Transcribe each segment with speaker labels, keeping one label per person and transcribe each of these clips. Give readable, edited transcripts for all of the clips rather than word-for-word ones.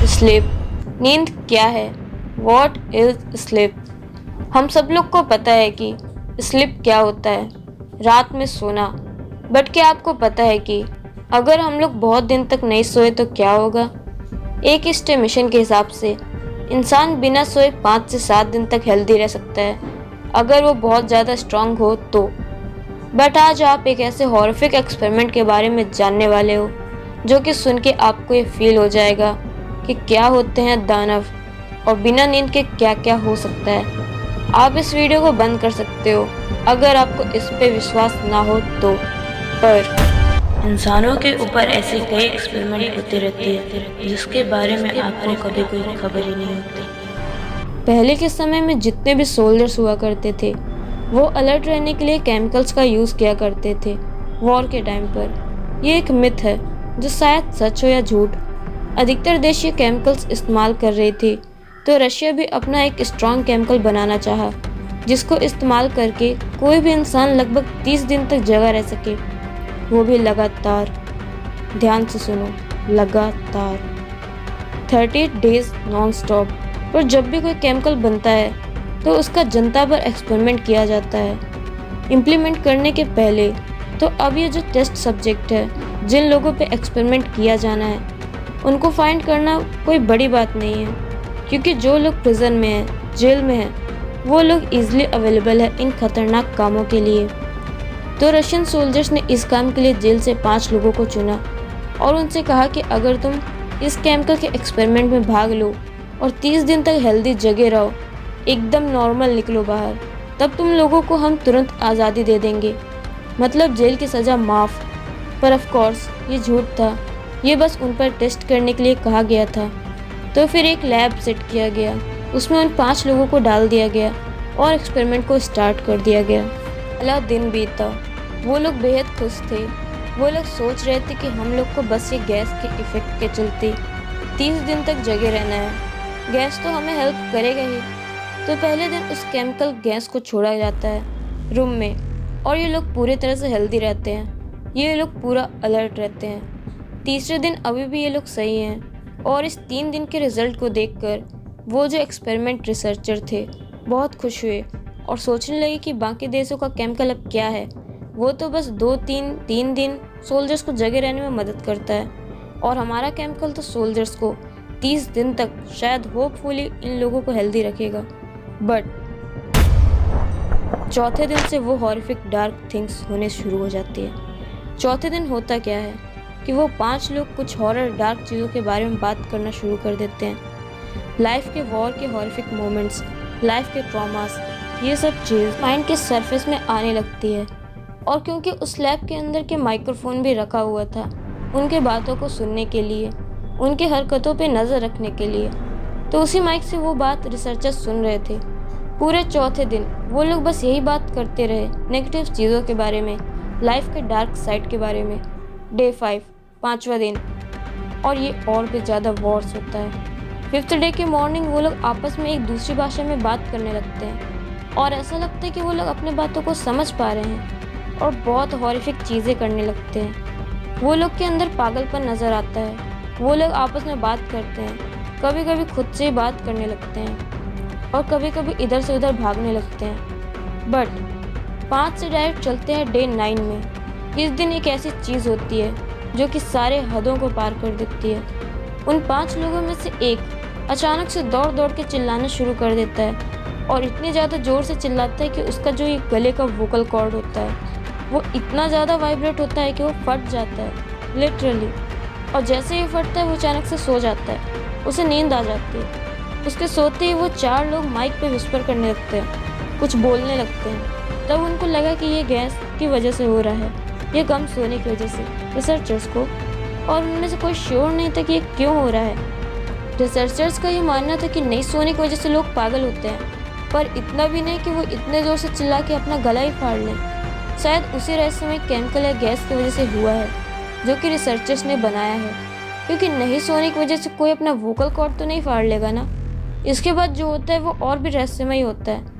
Speaker 1: Sleep. नींद क्या है? What is sleep? हम सब लोग को पता है कि स्लीप क्या होता है, रात में सोना। बट क्या आपको पता है कि अगर हम लोग बहुत दिन तक नहीं सोए तो क्या होगा? एक एस्टिमेशन के हिसाब से इंसान बिना सोए 5 से 7 दिन तक हेल्दी रह सकता है, अगर वो बहुत ज़्यादा स्ट्रांग हो तो। बट आज आप एक ऐसे हॉरिफिक एक्सपेरिमेंट के बारे में जानने वाले हो जो कि सुन के आपको ये फील हो जाएगा कि क्या होते हैं दानव और बिना नींद के क्या क्या हो सकता है। आप इस वीडियो को बंद कर सकते हो अगर आपको इस पे विश्वास ना हो तो। पर
Speaker 2: इंसानों के ऊपर ऐसे कई एक्सपेरिमेंट होते रहते हैं जिसके बारे में आपको कभी कोई खबर ही नहीं होती।
Speaker 1: पहले के समय में जितने भी सोल्जर्स हुआ करते थे वो अलर्ट रहने के लिए केमिकल्स का यूज़ किया करते थे वॉर के टाइम पर। ये एक मिथ है जो शायद सच हो या झूठ। अधिकतर देश ये केमिकल्स इस्तेमाल कर रहे थे, तो रशिया भी अपना एक स्ट्रॉन्ग केमिकल बनाना चाहा जिसको इस्तेमाल करके कोई भी इंसान लगभग 30 दिन तक जगा रह सके, वो भी लगातार। ध्यान से सुनो, लगातार 30 डेज नॉन स्टॉप। पर जब भी कोई केमिकल बनता है तो उसका जनता पर एक्सपेरिमेंट किया जाता है इम्प्लीमेंट करने के पहले। तो अब ये जो टेस्ट सब्जेक्ट है, जिन लोगों पे एक्सपेरिमेंट किया जाना है, उनको फाइंड करना कोई बड़ी बात नहीं है, क्योंकि जो लोग प्रिजन में हैं, जेल में हैं, वो लोग ईजिली अवेलेबल है इन खतरनाक कामों के लिए। तो रशियन सोल्जर्स ने इस काम के लिए जेल से 5 लोगों को चुना और उनसे कहा कि अगर तुम इस केमिकल के एक्सपेरिमेंट में भाग लो और 30 दिन तक हेल्दी जगे रहो, एकदम नॉर्मल निकलो बाहर, तब तुम लोगों को हम तुरंत आज़ादी दे देंगे, मतलब जेल की सज़ा माफ़। पर ऑफ कोर्स ये झूठ था, ये बस उन पर टेस्ट करने के लिए कहा गया था। तो फिर एक लैब सेट किया गया, उसमें उन 5 लोगों को डाल दिया गया और एक्सपेरिमेंट को स्टार्ट कर दिया गया। पहला दिन बीता, वो लोग बेहद खुश थे। वो लोग सोच रहे थे कि हम लोग को बस ये गैस के इफ़ेक्ट के चलते 30 दिन तक जगे रहना है, गैस तो हमें हेल्प करेगा ही। तो पहले दिन उस केमिकल गैस को छोड़ा जाता है रूम में और ये लोग पूरी तरह से हेल्दी रहते हैं, ये लोग पूरा अलर्ट रहते हैं। तीसरे दिन अभी भी ये लोग सही हैं और इस 3 दिन के रिज़ल्ट को देखकर वो जो एक्सपेरिमेंट रिसर्चर थे बहुत खुश हुए और सोचने लगे कि बाकी देशों का केमिकल अब क्या है, वो तो बस 3 दिन सोल्जर्स को जगे रहने में मदद करता है, और हमारा केमिकल तो सोल्जर्स को 30 दिन तक शायद होपफुली इन लोगों को हेल्दी रखेगा। बट चौथे दिन से वो हॉरिफिक डार्क थिंग्स होने शुरू हो जाती है। चौथे दिन होता क्या है कि वो 5 लोग कुछ हॉरर डार्क चीज़ों के बारे में बात करना शुरू कर देते हैं। लाइफ के वॉर के हॉरिफिक मोमेंट्स, लाइफ के ट्रॉमास, ये सब चीज़ माइंड के सरफेस में आने लगती है। और क्योंकि उस लैब के अंदर के माइक्रोफोन भी रखा हुआ था उनके बातों को सुनने के लिए, उनके हरकतों पे नज़र रखने के लिए, तो उसी माइक से वो बात रिसर्चर्स सुन रहे थे। पूरे चौथे दिन वो लोग बस यही बात करते रहे, नेगेटिव चीज़ों के बारे में, लाइफ के डार्क साइड के बारे में। डे 5, 5वां दिन, और ये और भी ज़्यादा वॉर्स होता है। 5th डे के मॉर्निंग वो लोग आपस में एक दूसरी भाषा में बात करने लगते हैं और ऐसा लगता है कि वो लोग अपने बातों को समझ पा रहे हैं और बहुत हॉरिफिक चीज़ें करने लगते हैं। वो लोग के अंदर पागलपन नज़र आता है। वो लोग आपस में बात करते हैं, कभी कभी खुद से ही बात करने लगते हैं और कभी कभी इधर से उधर भागने लगते हैं। बट 5 से डायरेक्ट चलते हैं डे 9 में। इस दिन एक ऐसी चीज़ होती है जो कि सारे हदों को पार कर देती है। उन 5 लोगों में से एक अचानक से दौड़ दौड़ के चिल्लाना शुरू कर देता है और इतनी ज़्यादा ज़ोर से चिल्लाता है कि उसका जो ये गले का वोकल कॉर्ड होता है वो इतना ज़्यादा वाइब्रेट होता है कि वो फट जाता है लिटरली। और जैसे ही फटता है वो अचानक से सो जाता है, उसे नींद आ जाती है। उसके सोते ही वो 4 लोग माइक पे विस्पर करने लगते हैं, कुछ बोलने लगते हैं। तब उनको लगा कि ये गैस की वजह से हो रहा है, ये कम सोने की वजह से रिसर्चर्स को, और उनमें से कोई श्योर नहीं था कि ये क्यों हो रहा है। रिसर्चर्स का ये मानना था कि नहीं सोने की वजह से लोग पागल होते हैं, पर इतना भी नहीं कि वो इतने ज़ोर से चिल्ला के अपना गला ही फाड़ लें। शायद उसी रहस्यमय केमिकल या गैस की वजह से हुआ है जो कि रिसर्चर्स ने बनाया है, क्योंकि नहीं सोने की वजह से कोई अपना वोकल कॉर्ड तो नहीं फाड़ लेगा ना। इसके बाद जो होता है वो और भी रहस्यमय होता है।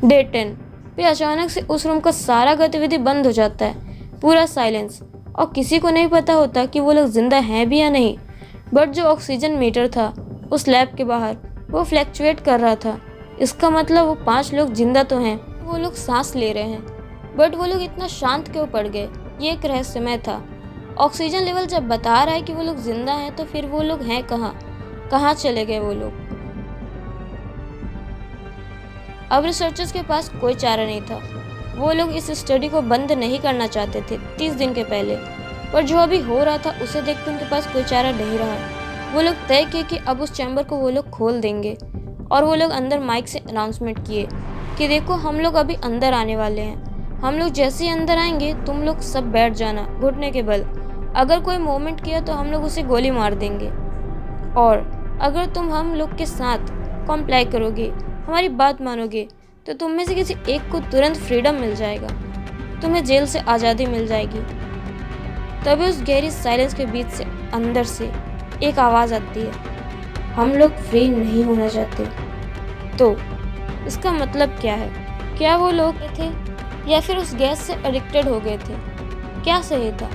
Speaker 1: डे 10 पे अचानक से उस रूम का सारा गतिविधि बंद हो जाता है, पूरा साइलेंस, और किसी को नहीं पता होता कि वो लोग जिंदा हैं भी या नहीं। बट जो ऑक्सीजन मीटर था उस लैब के बाहर वो फ्लैक्चुएट कर रहा था। इसका मतलब वो 5 लोग जिंदा तो हैं, वो लोग सांस ले रहे हैं, बट वो लोग इतना शांत क्यों पड़ गए, ये एक रहस्यमय था। ऑक्सीजन लेवल जब बता रहा है कि वो लोग जिंदा हैं, तो फिर वो लोग हैं कहाँ चले गए वो लोग। अब रिसर्चर्स के पास कोई चारा नहीं था। वो लोग इस स्टडी को बंद नहीं करना चाहते थे 30 दिन के पहले, पर जो अभी हो रहा था उसे देख के उनके पास कोई चारा नहीं रहा। वो लोग तय किए कि अब उस चैम्बर को वो लोग खोल देंगे, और वो लोग अंदर माइक से अनाउंसमेंट किए कि देखो हम लोग अभी अंदर आने वाले हैं। हम लोग जैसे ही अंदर आएंगे तुम लोग सब बैठ जाना घुटने के बल। अगर कोई मूवमेंट किया तो हम लोग उसे गोली मार देंगे, और अगर तुम हम लोग के साथ कॉम्प्लाई करोगे, हमारी बात मानोगे, तो तुम में से किसी एक को तुरंत फ्रीडम मिल जाएगा, तुम्हें जेल से आज़ादी मिल जाएगी। तभी उस गहरी साइलेंस के बीच से अंदर से एक आवाज़ आती है, हम लोग फ्री नहीं होना चाहते। तो इसका मतलब क्या है? क्या वो लोग थे या फिर उस गैस से एडिक्टेड हो गए थे? क्या सही था?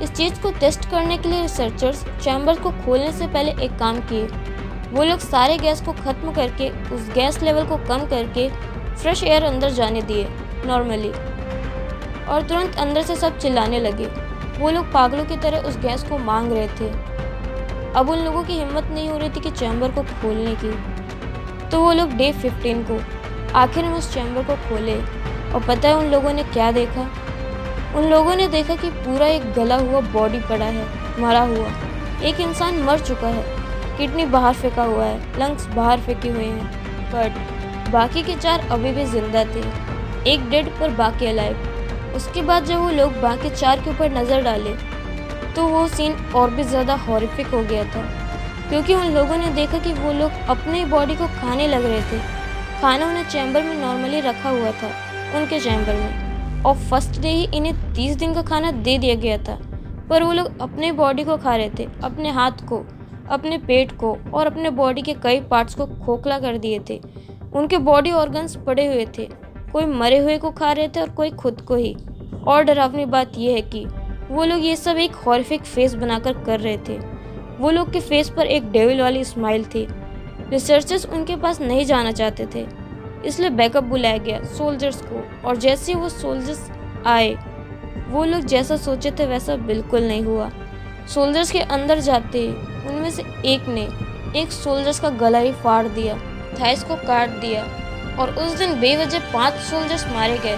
Speaker 1: इस चीज़ को टेस्ट करने के लिए रिसर्चर्स चैम्बर को खोलने से पहले एक काम किए। वो लोग सारे गैस को ख़त्म करके उस गैस लेवल को कम करके फ्रेश एयर अंदर जाने दिए नॉर्मली, और तुरंत अंदर से सब चिल्लाने लगे। वो लोग पागलों की तरह उस गैस को मांग रहे थे। अब उन लोगों की हिम्मत नहीं हो रही थी कि चैम्बर को खोलने की। तो वो लोग डे 15 को आखिर में उस चैम्बर को खोले, और पता है उन लोगों ने क्या देखा? उन लोगों ने देखा कि पूरा एक गला हुआ बॉडी पड़ा है, मरा हुआ। एक इंसान मर चुका है, किडनी बाहर फेंका हुआ है, लंग्स बाहर फेंके हुए हैं, बट बाकी के 4 अभी भी जिंदा थे। एक डेड पर बाकी अलाइव। उसके बाद जब वो लोग बाकी 4 के ऊपर नज़र डाले तो वो सीन और भी ज़्यादा हॉरिफिक हो गया था, क्योंकि उन लोगों ने देखा कि वो लोग अपने बॉडी को खाने लग रहे थे। खाना उन्हें चैम्बर में नॉर्मली रखा हुआ था उनके चैम्बर में, और फर्स्ट डे ही इन्हें 30 दिन का खाना दे दिया गया था, पर वो लोग अपने बॉडी को खा रहे थे, अपने हाथ को, अपने पेट को और अपने बॉडी के कई पार्ट्स को खोखला कर दिए थे। उनके बॉडी ऑर्गन्स पड़े हुए थे, कोई मरे हुए को खा रहे थे और कोई खुद को ही। और डरावनी बात यह है कि वो लोग ये सब एक हॉरिफिक फेस बनाकर कर रहे थे। वो लोग के फेस पर एक डेविल वाली स्माइल थी। रिसर्चर्स उनके पास नहीं जाना चाहते थे, इसलिए बैकअप बुलाया गया सोल्जर्स को, और जैसे वो सोल्जर्स आए वो लोग जैसा सोचे थे वैसा बिल्कुल नहीं हुआ। सोल्जर्स के अंदर जाते ही उनमें से एक ने एक सोल्जर्स का गला ही फाड़ दिया, थाइस को काट दिया, और उस दिन बेवजह 5 सोल्जर्स मारे गए।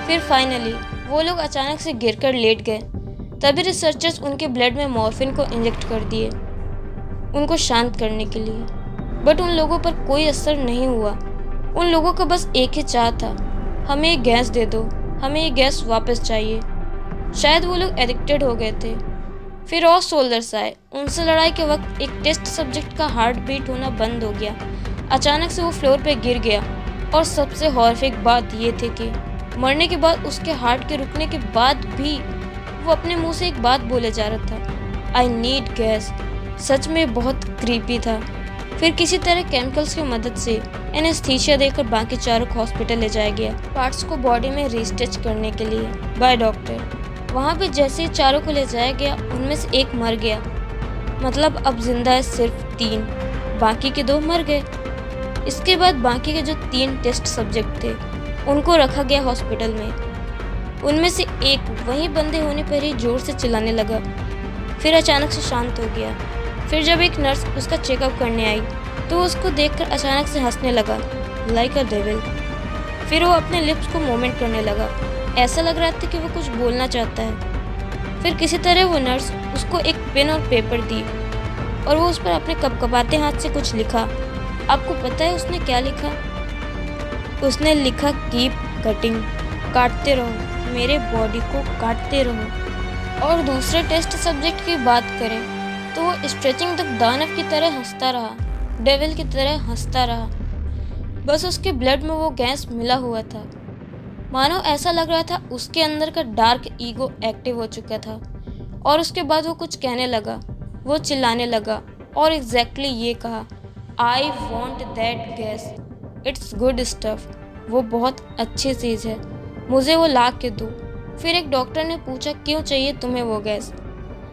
Speaker 1: फिर फाइनली वो लोग अचानक से गिरकर लेट गए। तभी रिसर्चर्स उनके ब्लड में मॉर्फिन को इंजेक्ट कर दिए उनको शांत करने के लिए, बट उन लोगों पर कोई असर नहीं हुआ। उन लोगों का बस एक ही चाह था, हमें ये गैस दे दो, हमें ये गैस वापस चाहिए। शायद वो लोग एडिक्टेड हो गए थे। फिर और सोल्जर्स आए। उनसे लड़ाई के वक्त एक टेस्ट सब्जेक्ट का हार्ट बीट होना बंद हो गया। अचानक से वो फ्लोर पे गिर गया, और सबसे हॉरिफिक बात ये थी कि मरने के बाद उसके हार्ट के रुकने के बाद भी वो अपने मुंह से एक बात बोले जा रहा था, आई नीड गैस। सच में बहुत क्रीपी था। फिर किसी तरह केमिकल्स की मदद से एनेस्थीसिया देकर बाकी चारों को हॉस्पिटल ले जाया गया, पार्ट्स को बॉडी में रीस्टिच करने के लिए बाय डॉक्टर। वहाँ पे जैसे ही चारों को ले जाया गया उनमें से एक मर गया, मतलब अब जिंदा है सिर्फ 3, बाकी के 2 मर गए। इसके बाद बाकी के जो 3 टेस्ट सब्जेक्ट थे उनको रखा गया हॉस्पिटल में। उनमें से एक वहीं बंदे होने पर ही जोर से चिल्लाने लगा, फिर अचानक से शांत हो गया। फिर जब एक नर्स उसका चेकअप करने आई तो उसको देखकर अचानक से हंसने लगा, लाइक अ डेविल। फिर वो अपने लिप्स को मूवमेंट करने लगा, ऐसा लग रहा था कि वो कुछ बोलना चाहता है। फिर किसी तरह वो नर्स उसको एक पेन और पेपर दी, और वो उस पर अपने कपकपाते हाथ से कुछ लिखा। आपको पता है उसने क्या लिखा? उसने लिखा, कीप कटिंग, काटते रहो, मेरे बॉडी को काटते रहो। और दूसरे टेस्ट सब्जेक्ट की बात करें तो वो स्ट्रेचिंग तक दानव की तरह हंसता रहा, डेविल की तरह हंसता रहा। बस उसके ब्लड में वो गैस मिला हुआ था। मानो ऐसा लग रहा था उसके अंदर का डार्क ईगो एक्टिव हो चुका था। और उसके बाद वो कुछ कहने लगा, वो चिल्लाने लगा और एग्जैक्टली ये कहा, I want that gas, it's good stuff. वो बहुत अच्छी चीज़ है, मुझे वो ला के दो। फिर एक डॉक्टर ने पूछा, क्यों चाहिए तुम्हें वो गैस?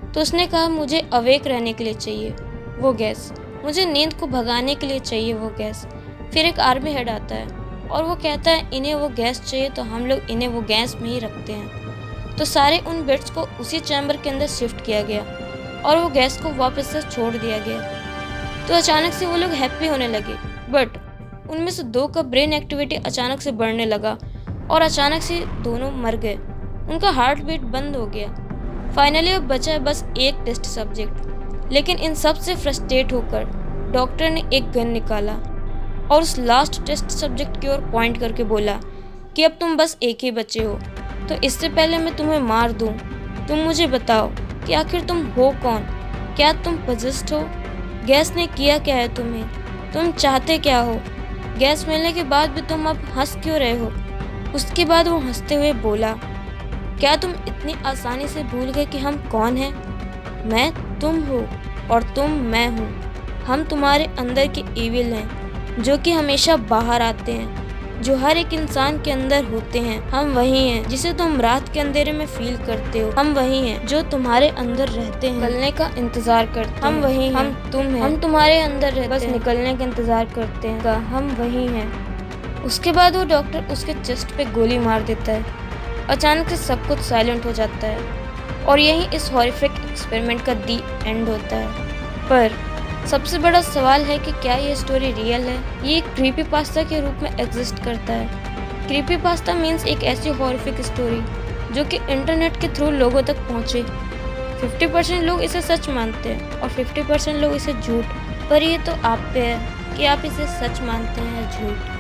Speaker 1: तो उसने कहा, मुझे अवेक रहने के लिए चाहिए। वो गैस, मुझे नींद को भगाने के लिए चाहिए वो गैस। फिर एक आर्मी हेड आता है और वो कहता है इन्हें वो गैस चाहिए तो हम लोग इन्हें वो गैस में ही रखते हैं। तो सारे उन बेड्स को उसी चैम्बर के अंदर शिफ्ट किया गया और वो गैस को वापस से छोड़ दिया गया। तो अचानक से वो लोग हैप्पी होने लगे, बट उनमें से 2 का ब्रेन एक्टिविटी अचानक से बढ़ने लगा और अचानक से दोनों मर गए। उनका हार्ट बीट बंद हो गया। फाइनली अब बचा है बस एक टेस्ट सब्जेक्ट। लेकिन इन सब से फ्रस्ट्रेट होकर डॉक्टर ने एक गन निकाला और उस लास्ट टेस्ट सब्जेक्ट की ओर पॉइंट करके बोला कि अब तुम बस एक ही बचे हो, तो इससे पहले मैं तुम्हें मार दूं, तुम मुझे बताओ कि आखिर तुम हो कौन? क्या तुम पजेस्ड हो? गैस ने किया क्या है तुम्हें? तुम चाहते क्या हो? गैस मिलने के बाद भी तुम अब हंस क्यों रहे हो? उसके बाद वो हंसते हुए बोला, क्या तुम इतनी आसानी से भूल गए कि हम कौन हैं? मैं तुम हो और तुम मैं हूँ। हम तुम्हारे अंदर के इविल हैं जो कि हमेशा बाहर आते हैं, जो हर एक इंसान के अंदर होते हैं। हम वही हैं जिसे तुम रात के अंधेरे में फील करते हो। हम वही हैं जो तुम्हारे अंदर रहते हैं, निकलने का इंतजार करते हैं। हम वही हैं, हम तुम हैं, हम तुम्हारे अंदर रहते बस निकलने का इंतजार करते हैं। हम वही हैं। उसके बाद वो डॉक्टर उसके चेस्ट पे गोली मार देता है। अचानक से सब कुछ साइलेंट हो जाता है और यही इस हॉरिफिक एक्सपेरिमेंट का दी एंड होता है। पर सबसे बड़ा सवाल है कि क्या ये स्टोरी रियल है? ये एक क्रीपीपास्ता के रूप में एग्जिस्ट करता है। क्रीपीपास्ता मीन्स एक ऐसी हॉरिफिक स्टोरी जो कि इंटरनेट के थ्रू लोगों तक पहुँचे। 50% लोग इसे सच मानते हैं और 50% लोग इसे झूठ। पर ये तो आप पे है कि आप इसे सच मानते हैं या झूठ।